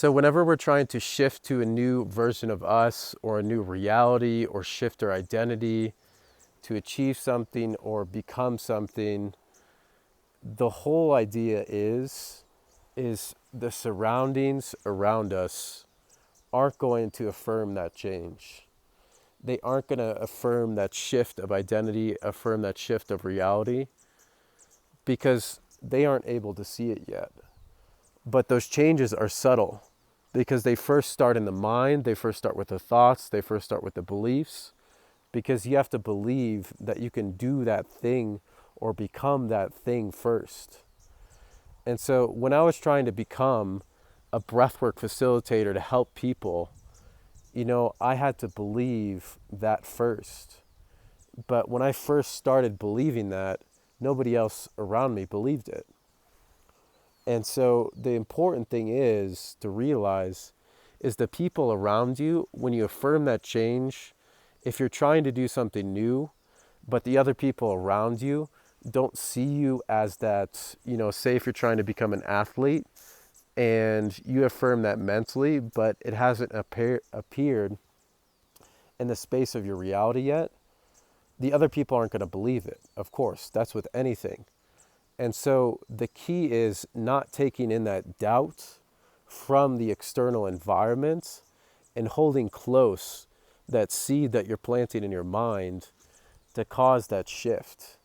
So whenever we're trying to shift to a new version of us or a new reality or shift our identity to achieve something or become something, the whole idea is the surroundings around us aren't going to affirm that change. They aren't going to affirm that shift of identity, affirm that shift of reality, because they aren't able to see it yet. But those changes are subtle because they first start in the mind, they first start with the thoughts, they first start with the beliefs, because you have to believe that you can do that thing or become that thing first. And so when I was trying to become a breathwork facilitator to help people, I had to believe that first. But when I first started believing that, nobody else around me believed it. And so the important thing is to realize is the people around you, when you affirm that change, if you're trying to do something new, but the other people around you don't see you as that, say if you're trying to become an athlete and you affirm that mentally, but it hasn't appeared in the space of your reality yet, the other people aren't going to believe it. Of course, that's with anything. And so the key is not taking in that doubt from the external environment and holding close that seed that you're planting in your mind to cause that shift.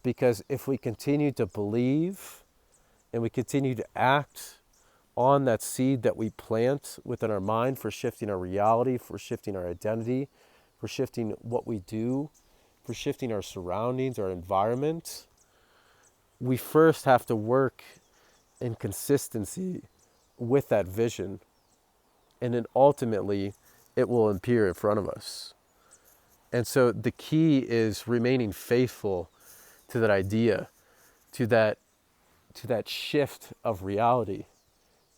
Because if we continue to believe and we continue to act on that seed that we plant within our mind for shifting our reality, for shifting our identity, for shifting what we do, for shifting our surroundings, our environment, we first have to work in consistency with that vision. And then ultimately, it will appear in front of us. And so the key is remaining faithful to that idea, to that shift of reality,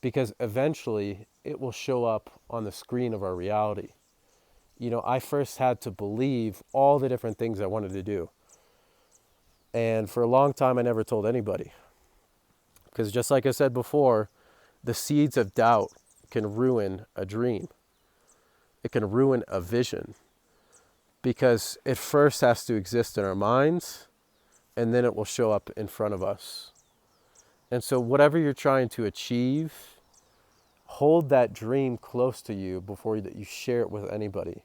because eventually it will show up on the screen of our reality. I first had to believe all the different things I wanted to do. And for a long time, I never told anybody. Because just like I said before, the seeds of doubt can ruin a dream. It can ruin a vision. Because it first has to exist in our minds, and then it will show up in front of us. And so whatever you're trying to achieve, hold that dream close to you before you share it with anybody.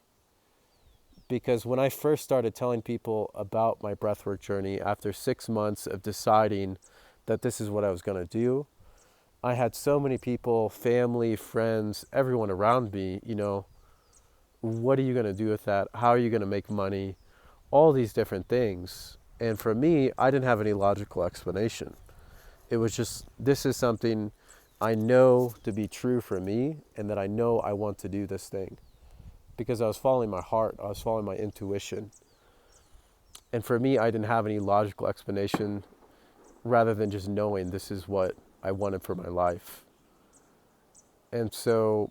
Because when I first started telling people about my breathwork journey, after 6 months of deciding that this is what I was going to do, I had so many people, family, friends, everyone around me, what are you going to do with that? How are you going to make money? All these different things. And for me, I didn't have any logical explanation. It was just, this is something I know to be true for me, and that I know I want to do this thing. Because I was following my heart, I was following my intuition. And for me, I didn't have any logical explanation rather than just knowing this is what I wanted for my life. And so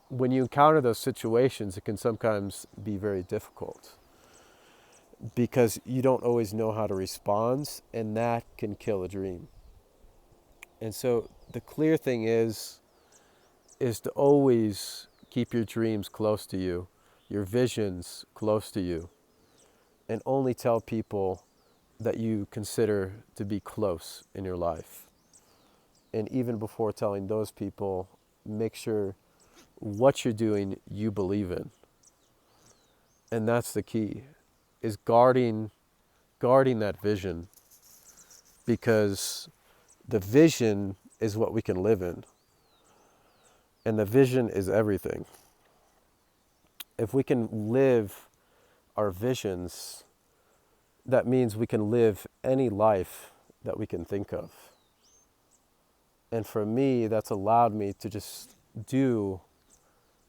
when you encounter those situations, it can sometimes be very difficult because you don't always know how to respond, and that can kill a dream. And so the clear thing is to always keep your dreams close to you, your visions close to you, and only tell people that you consider to be close in your life. And even before telling those people, make sure what you're doing, you believe in. And that's the key, is guarding that vision, because the vision is what we can live in. And the vision is everything. If we can live our visions, that means we can live any life that we can think of. And for me, that's allowed me to just do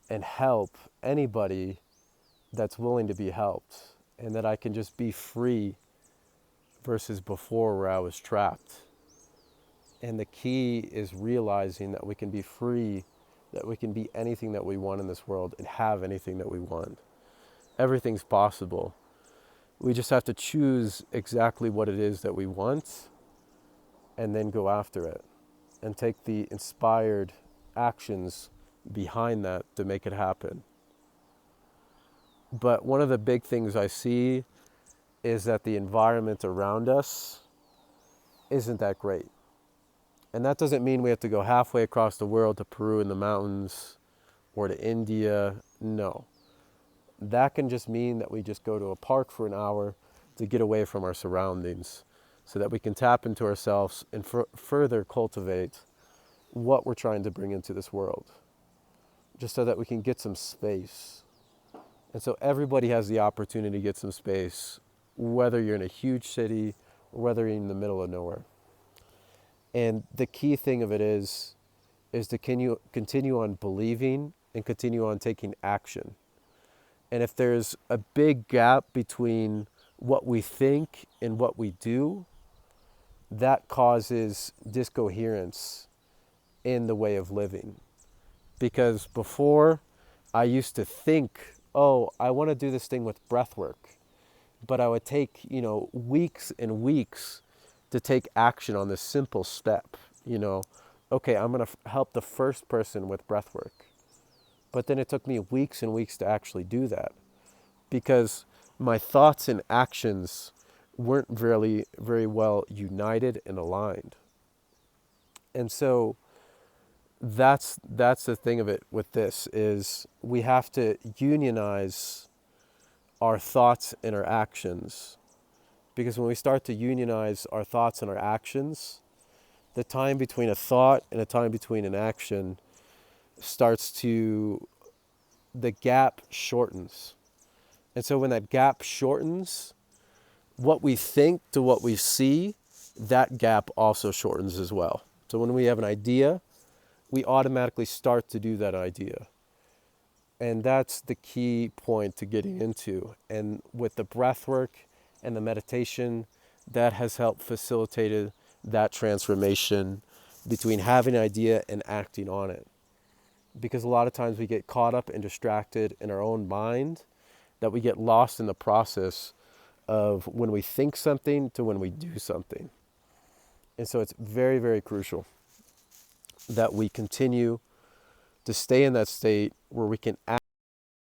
and help anybody that's willing to be helped, and that I can just be free versus before where I was trapped. And the key is realizing that we can be free, that we can be anything that we want in this world and have anything that we want. Everything's possible. We just have to choose exactly what it is that we want and then go after it and take the inspired actions behind that to make it happen. But one of the big things I see is that the environment around us isn't that great. And that doesn't mean we have to go halfway across the world to Peru in the mountains or to India. No. That can just mean that we just go to a park for an hour to get away from our surroundings so that we can tap into ourselves and further cultivate what we're trying to bring into this world, just so that we can get some space. And so everybody has the opportunity to get some space, whether you're in a huge city or whether you're in the middle of nowhere. And the key thing of it is to continue on believing and continue on taking action. And if there's a big gap between what we think and what we do, that causes discoherence in the way of living. Because before, I used to think, oh, I want to do this thing with breath work. But I would take, weeks and weeks to take action on this simple step. Okay, I'm going to help the first person with breath work. But then it took me weeks and weeks to actually do that because my thoughts and actions weren't very, very well united and aligned. And so that's the thing of it with this is we have to unionize our thoughts and our actions, because when we start to unionize our thoughts and our actions, the time between a thought and a time between an action the gap shortens. And so when that gap shortens, what we think to what we see, that gap also shortens as well. So when we have an idea, we automatically start to do that idea. And that's the key point to getting into. And with the breath work and the meditation, that has helped facilitate that transformation between having an idea and acting on it. Because a lot of times we get caught up and distracted in our own mind that we get lost in the process of when we think something to when we do something. And so it's very, very crucial that we continue to stay in that state where we can act